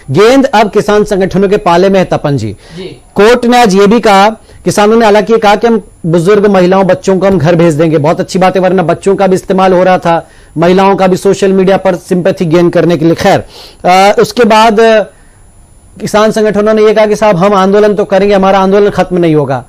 गेंद अब किसान संगठनों के पाले में है। तपन जी, कोर्ट ने आज ये भी कहा, किसानों ने हालांकि कहा कि हम बुजुर्ग महिलाओं बच्चों को हम घर भेज देंगे, बहुत अच्छी बात है, वरना बच्चों का भी इस्तेमाल हो रहा था, महिलाओं का भी सोशल मीडिया पर सिंपैथी गेन करने के लिए। खैर उसके बाद किसान संगठनों ने यह कहा कि साहब हम आंदोलन तो करेंगे, हमारा आंदोलन खत्म नहीं होगा।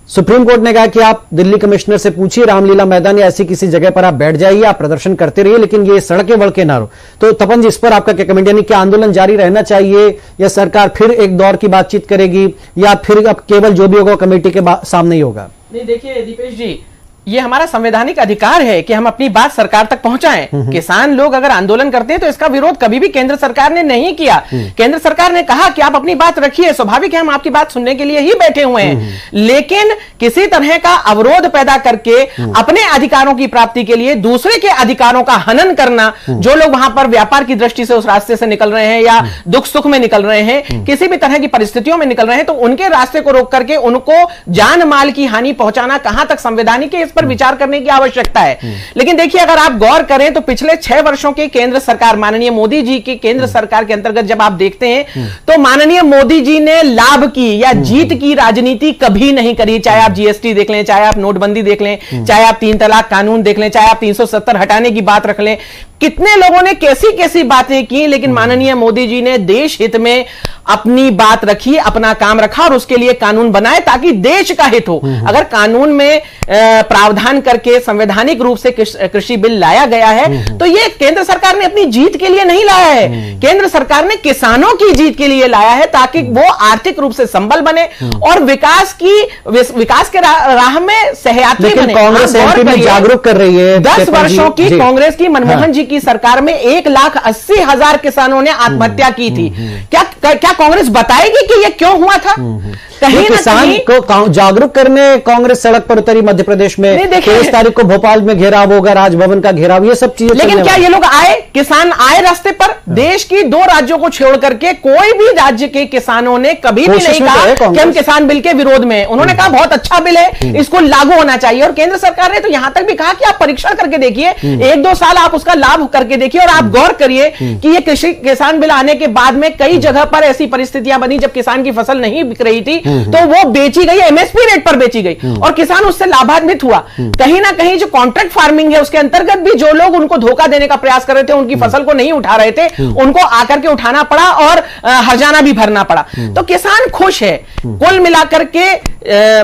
सुप्रीम कोर्ट ने कहा कि आप दिल्ली कमिश्नर से पूछिए, रामलीला मैदान या ऐसी किसी जगह पर आप बैठ जाइए, आप प्रदर्शन करते रहिए, लेकिन ये सड़कें वड़के ना रहो। तो तपन जी, इस पर आपका क्या कमेंट, यानी क्या आंदोलन जारी रहना चाहिए या सरकार फिर एक दौर की बातचीत करेगी या फिर अब केवल जो भी होगा कमेटी के सामने ही होगा? नहीं, देखिए दीपेश जी, ये हमारा संवैधानिक अधिकार है कि हम अपनी बात सरकार तक पहुंचाएं। किसान लोग अगर आंदोलन करते हैं तो इसका विरोध कभी भी केंद्र सरकार ने नहीं किया। केंद्र सरकार ने कहा कि आप अपनी बात रखिए, स्वाभाविक है, हम आपकी बात सुनने के लिए ही बैठे हुए हैं। लेकिन किसी तरह का अवरोध पैदा करके अपने अधिकारों की प्राप्ति के लिए दूसरे के अधिकारों का हनन करना, जो लोग वहां पर व्यापार की दृष्टि से उस रास्ते से निकल रहे हैं या दुख सुख में निकल रहे हैं, किसी भी तरह की परिस्थितियों में निकल रहे हैं, तो उनके रास्ते को रोक करके उनको जान माल की हानि पहुंचाना कहां तक संवैधानिक है, पर विचार करने की आवश्यकता है। लेकिन देखिए, अगर आप गौर करें तो पिछले 6 वर्षों के केंद्र सरकार, माननीय मोदी जी की केंद्र सरकार के अंतर्गत जब आप देखते हैं तो माननीय मोदी जी ने लाभ की या जीत की राजनीति कभी नहीं करी। चाहे आप जीएसटी देख लें, चाहे आप नोटबंदी देख लें, चाहे आप 3 तलाक कानून देख लें, चाहे आप 370 हटाने की बात रख लें, कितने लोगों ने कैसी कैसी बातें की, लेकिन माननीय मोदी जी ने देश हित में अपनी बात रखी, अपना काम रखा और उसके लिए कानून बनाए ताकि देश का हित हो। अगर कानून में प्रावधान करके संवैधानिक रूप से कृषि बिल लाया गया है तो यह केंद्र सरकार ने अपनी जीत के लिए नहीं लाया है, केंद्र सरकार ने किसानों की जीत के लिए लाया है ताकि वो आर्थिक रूप से संबल बने और विकास के राह में सहयात्री बने। कांग्रेस एमपी जागरूक कर रही है। 10 वर्षों की कांग्रेस की मनमोहन जी की सरकार में 1,80,000 किसानों ने आत्महत्या की थी। क्या कांग्रेस बताएगी कि यह क्यों हुआ था? कहीं किसान को जागरूक करने कांग्रेस सड़क पर उतरी मध्य प्रदेश में। 23 तारीख को भोपाल में घेराव होगा, राजभवन का घेराव, ये सब चीजें। लेकिन क्या ये लोग आए, किसान आए रास्ते पर? देश की 2 राज्यों को छोड़ करके कोई भी राज्य के किसानों ने कभी भी नहीं कहा कि हम किसान बिल के विरोध में। उन्होंने कहा बहुत अच्छा बिल है, इसको लागू होना चाहिए। और केंद्र सरकार ने तो यहां तक भी कहा कि आप परीक्षण करके देखिए, 1-2 साल आप उसका लाभ करके देखिए और आप गौर करिए कि ये किसान बिल आने के बाद में कई जगह पर ऐसी परिस्थितियां बनी जब किसान की फसल नहीं बिक रही थी तो वो बेची गई, एमएसपी रेट पर बेची गई और किसान उससे लाभान्वित हुआ। कहीं ना कहीं जो कॉन्ट्रैक्ट फार्मिंग है उसके अंतर्गत भी जो लोग उनको धोखा देने का प्रयास कर रहे थे, उनकी फसल को नहीं उठा रहे थे, उनको आकर के उठाना पड़ा और हर्जाना भी भरना पड़ा। तो किसान खुश है। कुल मिलाकर के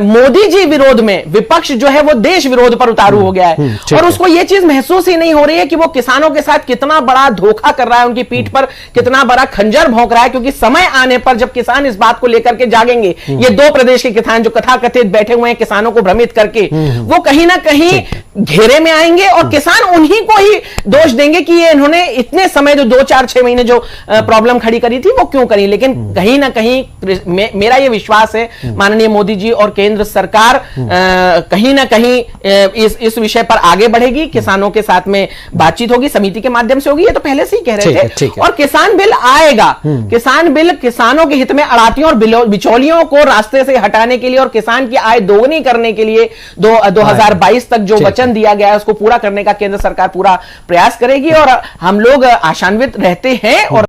मोदी जी विरोध में विपक्ष जो है वो देश विरोध पर उतारू हो गया है और उसको ये चीज महसूस ही नहीं हो रही है कि वो किसानों के साथ कितना बड़ा धोखा कर रहा है, उनकी पीठ पर कितना बड़ा खंजर भोंक रहा है। क्योंकि समय आने पर जब किसान इस बात को लेकर के जागेंगे, ये 2 प्रदेश के किसान जो कथाकथित बैठे हुए हैं किसानों को भ्रमित करके, वो कहीं ना कहीं घेरे में आएंगे और किसान उन्हीं को ही दोष देंगे कि ये इन्होंने इतने समय जो 2-4-6 महीने जो प्रॉब्लम खड़ी करी थी वो क्यों करी। लेकिन कहीं ना कहीं मेरा ये विश्वास है माननीय मोदी जी और केंद्र सरकार कहीं ना कहीं इस विषय पर आगे बढ़ेगी, किसानों के साथ में बातचीत होगी, समिति के माध्यम से होगी। ये तो पहले से ही कह रहे थे। और किसान बिल आएगा, किसान बिल किसानों के हित में अड़ातियों और बिचौलियों को रास्ते से हटाने के लिए और किसान की आय दोगुनी करने के लिए 2022 तक जो वचन दिया गया है उसको पूरा करने का केंद्र सरकार पूरा प्रयास करेगी और हम लोग आशान्वित रहते हैं। और